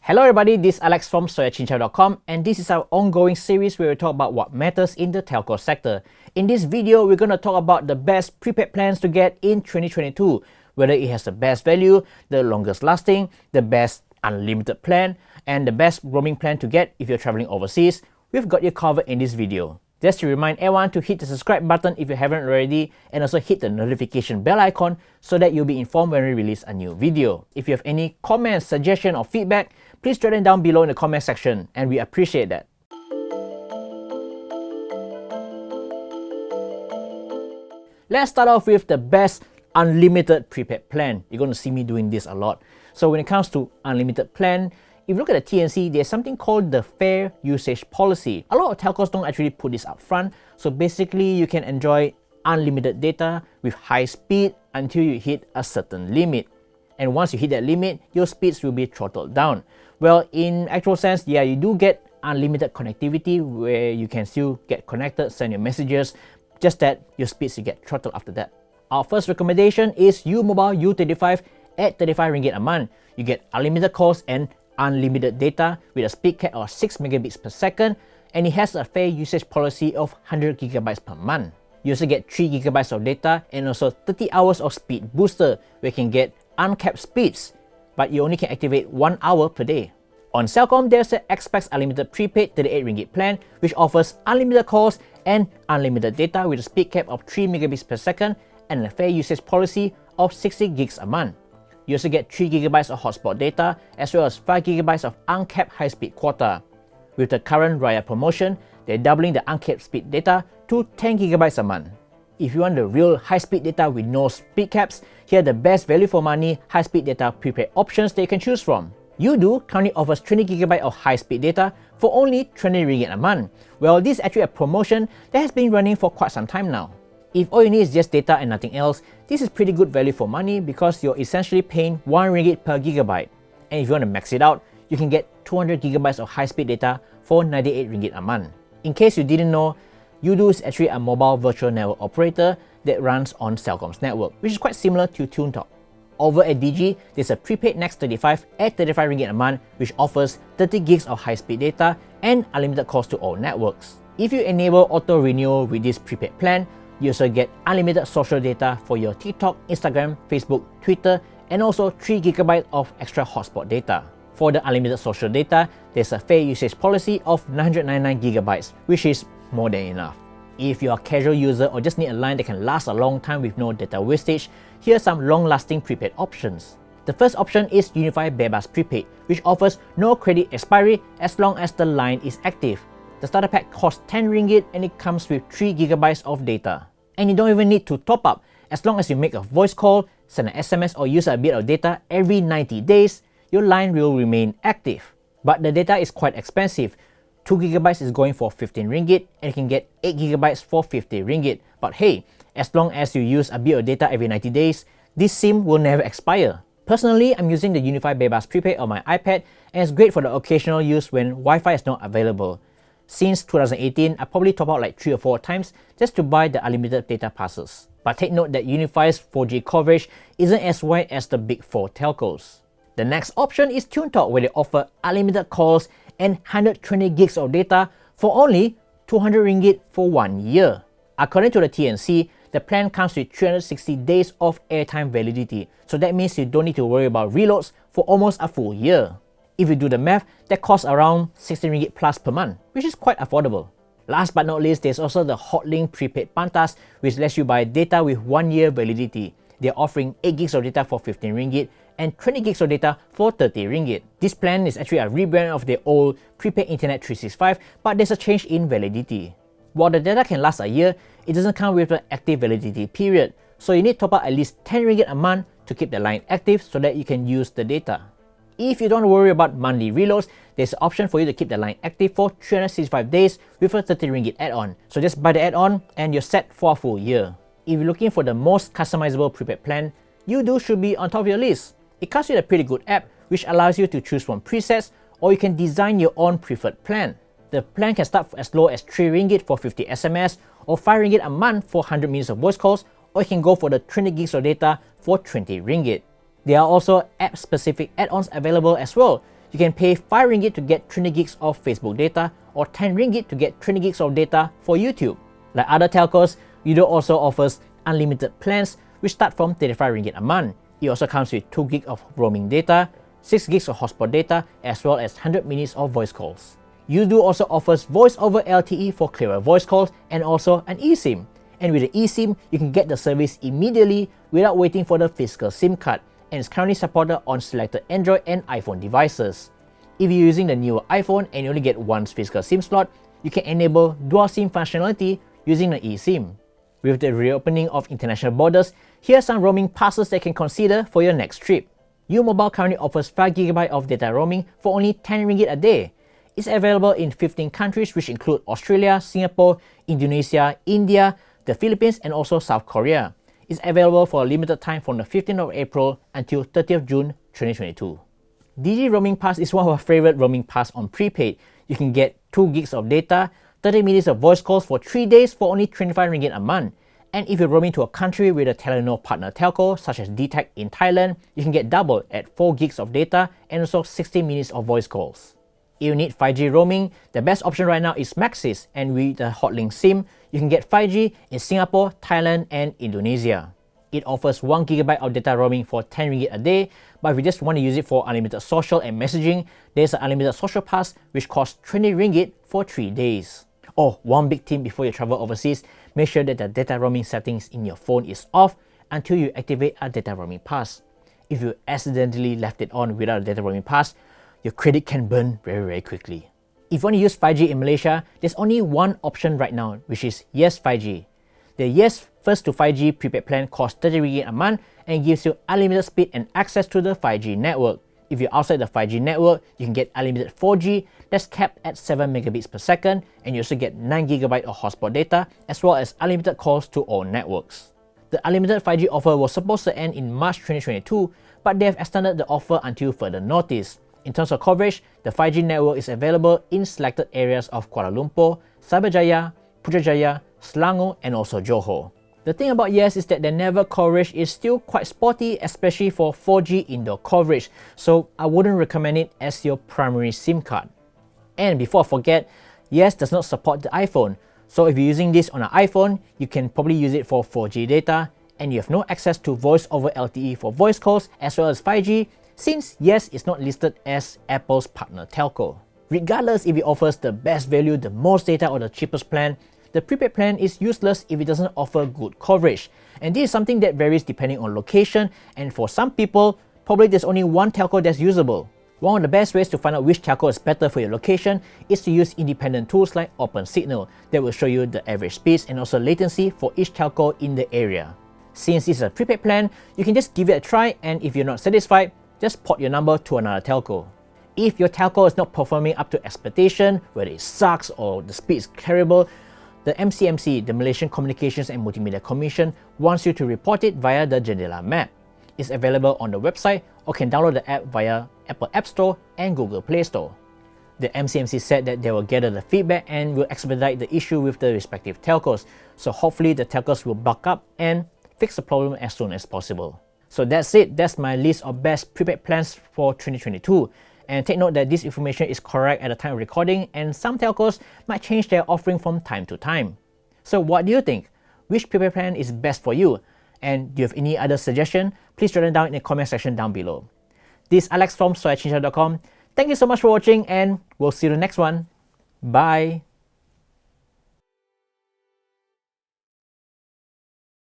Hello everybody, this is Alex from soyachinchao.com, and this is our ongoing series where we talk about what matters in the telco sector. In this video, we're going to talk about the best prepaid plans to get in 2022, whether it has the best value, the longest lasting, the best unlimited plan, and the best roaming plan to get if you're traveling overseas. We've got you covered in this video. Just to remind everyone to hit the subscribe button if you haven't already, and also hit the notification bell icon so that you'll be informed when we release a new video. If you have any comments, suggestion or feedback, please drop them down below in the comment section, and we appreciate that. Let's start off with the best unlimited prepaid plan. You're going to see me doing this a lot. So when it comes to unlimited plan, if you look at the TNC, there's something called the fair usage policy. A lot of telcos don't actually put this up front. So basically, you can enjoy unlimited data with high speed until you hit a certain limit. And once you hit that limit, your speeds will be throttled down. Well, in actual sense, yeah, you do get unlimited connectivity where you can still get connected, send your messages, just that your speeds will get throttled after that. Our first recommendation is U-Mobile U35 at 35 ringgit a month. You get unlimited calls and unlimited data with a speed cap of 6 megabits per second, and it has a fair usage policy of 100 gigabytes per month. You also get 3 gigabytes of data and also 30 hours of speed booster where you can get uncapped speeds, but you only can activate 1 hour per day. On Celcom, there's the Xpex Unlimited Prepaid 38 ringgit plan, which offers unlimited calls and unlimited data with a speed cap of 3 megabits per second and a fair usage policy of 60 gigs a month. You also get 3 gigabytes of hotspot data as well as 5 gigabytes of uncapped high-speed quota. With the current Raya promotion, they're doubling the uncapped speed data to 10 gigabytes a month. If you want the real high-speed data with no speed caps, here are the best value for money high-speed data prepaid options that you can choose from. Udo currently offers 20 GB of high-speed data for only 20 ringgit a month. Well, this is actually a promotion that has been running for quite some time now. If all you need is just data and nothing else, this is pretty good value for money because you're essentially paying 1 ringgit per gigabyte. And if you want to max it out, you can get 200 gigabytes of high-speed data for 98 ringgit a month. In case you didn't know, Udo is actually a mobile virtual network operator that runs on Celcom's network, which is quite similar to TuneTalk. Over at Digi, there's a prepaid Next 35 at 35 ringgit a month, which offers 30 gigs of high-speed data and unlimited calls to all networks. If you enable auto-renewal with this prepaid plan, you also get unlimited social data for your TikTok, Instagram, Facebook, Twitter, and also 3 GB of extra hotspot data. For the unlimited social data, there's a fair usage policy of 999 GB, which is more than enough. If you're a casual user or just need a line that can last a long time with no data wastage, here are some long-lasting prepaid options. The first option is Unified Bebas Prepaid, which offers no credit expiry as long as the line is active. The starter pack costs 10 ringgit and it comes with 3 gigabytes of data. And you don't even need to top up. As long as you make a voice call, send an SMS or use a bit of data every 90 days, your line will remain active. But the data is quite expensive. 2 gigabytes is going for 15 ringgit and you can get 8 gigabytes for 50 ringgit. But hey, as long as you use a bit of data every 90 days, this SIM will never expire. Personally, I'm using the Unified Bebas Prepaid on my iPad and it's great for the occasional use when Wi-Fi is not available. Since 2018, I probably top out like 3 or 4 times just to buy the unlimited data passes. But take note that Unifi's 4G coverage isn't as wide as the big 4 telcos. The next option is TuneTalk, where they offer unlimited calls and 120 gigs of data for only 200 ringgit for 1 year. According to the TNC, the plan comes with 360 days of airtime validity, so that means you don't need to worry about reloads for almost a full year. If you do the math, that costs around 16 ringgit plus per month, which is quite affordable. Last but not least, there's also the Hotlink Prepaid Pantas, which lets you buy data with 1 year validity. They're offering 8 gigs of data for 15 ringgit and 20 gigs of data for 30 ringgit. This plan is actually a rebrand of the old Prepaid Internet 365, but there's a change in validity. While the data can last a year, it doesn't come with an active validity period, so you need to top up at least 10 ringgit a month to keep the line active so that you can use the data. If you don't worry about monthly reloads, there's an option for you to keep the line active for 365 days with a 30 ringgit add-on. So just buy the add-on and you're set for a full year. If you're looking for the most customizable prepaid plan, Udo should be on top of your list. It comes with a pretty good app which allows you to choose from presets, or you can design your own preferred plan. The plan can start as low as 3 ringgit for 50 SMS or 5 ringgit a month for 100 minutes of voice calls, or you can go for the 20 gigs of data for 20 ringgit. There are also app-specific add-ons available as well. you can pay 5 ringgit to get 20 gigs of Facebook data or 10 ringgit to get 20 gigs of data for YouTube. Like other telcos, Udo also offers unlimited plans which start from 35 ringgit a month. It also comes with 2 gigs of roaming data, 6 gigs of hotspot data, as well as 100 minutes of voice calls. Udo also offers voice over LTE for clearer voice calls and also an eSIM. And with the eSIM, you can get the service immediately without waiting for the physical SIM card, and is currently supported on selected Android and iPhone devices. If you're using the newer iPhone and you only get one physical SIM slot, you can enable dual SIM functionality using the eSIM. With the reopening of international borders, here are some roaming passes that you can consider for your next trip. U-Mobile currently offers 5GB of data roaming for only 10 ringgit a day. It's available in 15 countries which include Australia, Singapore, Indonesia, India, the Philippines and also South Korea. It's available for a limited time from the 15th of April until 30th June 2022. Digi Roaming Pass is one of our favorite roaming pass on prepaid. You can get 2 gigs of data, 30 minutes of voice calls for 3 days for only 25 ringgit a month. And if you're roaming to a country with a Telenor partner telco such as DTAC in Thailand, you can get double at 4 gigs of data and also 60 minutes of voice calls. If you need 5G roaming, the best option right now is Maxis, and with the Hotlink SIM, you can get 5G in Singapore, Thailand and Indonesia. It offers 1GB of data roaming for 10 ringgit a day, but if you just want to use it for unlimited social and messaging, there's an unlimited social pass which costs 20 ringgit for 3 days. Oh, one big tip before you travel overseas, make sure that the data roaming settings in your phone is off until you activate a data roaming pass. If you accidentally left it on without a data roaming pass, your credit can burn very quickly. If you want to use 5G in Malaysia, there's only one option right now, which is Yes 5G. The Yes First to 5G prepaid plan costs 30 ringgit a month and gives you unlimited speed and access to the 5G network. If you're outside the 5G network, you can get unlimited 4G that's capped at 7 megabits per second, and you also get 9GB of hotspot data as well as unlimited calls to all networks. The unlimited 5G offer was supposed to end in March 2022, but they have extended the offer until further notice. In terms of coverage, the 5G network is available in selected areas of Kuala Lumpur, Cyberjaya, Putrajaya, Selangor and also Johor. The thing about Yes is that their network coverage is still quite spotty, especially for 4G indoor coverage, so I wouldn't recommend it as your primary SIM card. And before I forget, Yes does not support the iPhone, so if you're using this on an iPhone, you can probably use it for 4G data, and you have no access to voice over LTE for voice calls as well as 5G, since Yes is not listed as Apple's partner telco. Regardless if it offers the best value, the most data or the cheapest plan, the prepaid plan is useless if it doesn't offer good coverage. And this is something that varies depending on location, and for some people, probably there's only one telco that's usable. One of the best ways to find out which telco is better for your location is to use independent tools like OpenSignal that will show you the average speeds and also latency for each telco in the area. Since this is a prepaid plan, you can just give it a try, and if you're not satisfied, just port your number to another telco. If your telco is not performing up to expectation, whether it sucks or the speed is terrible, the MCMC, the Malaysian Communications and Multimedia Commission, wants you to report it via the Jendela map. It's available on the website or can download the app via Apple App Store and Google Play Store. The MCMC said that they will gather the feedback and will expedite the issue with the respective telcos, so hopefully the telcos will buck up and fix the problem as soon as possible. So that's it, that's my list of best prepaid plans for 2022. And take note that this information is correct at the time of recording, and some telcos might change their offering from time to time. So what do you think? Which prepaid plan is best for you? And do you have any other suggestion? Please write them down in the comment section down below. This is Alex from soyachincha.com. Thank you so much for watching, and we'll see you in the next one. Bye!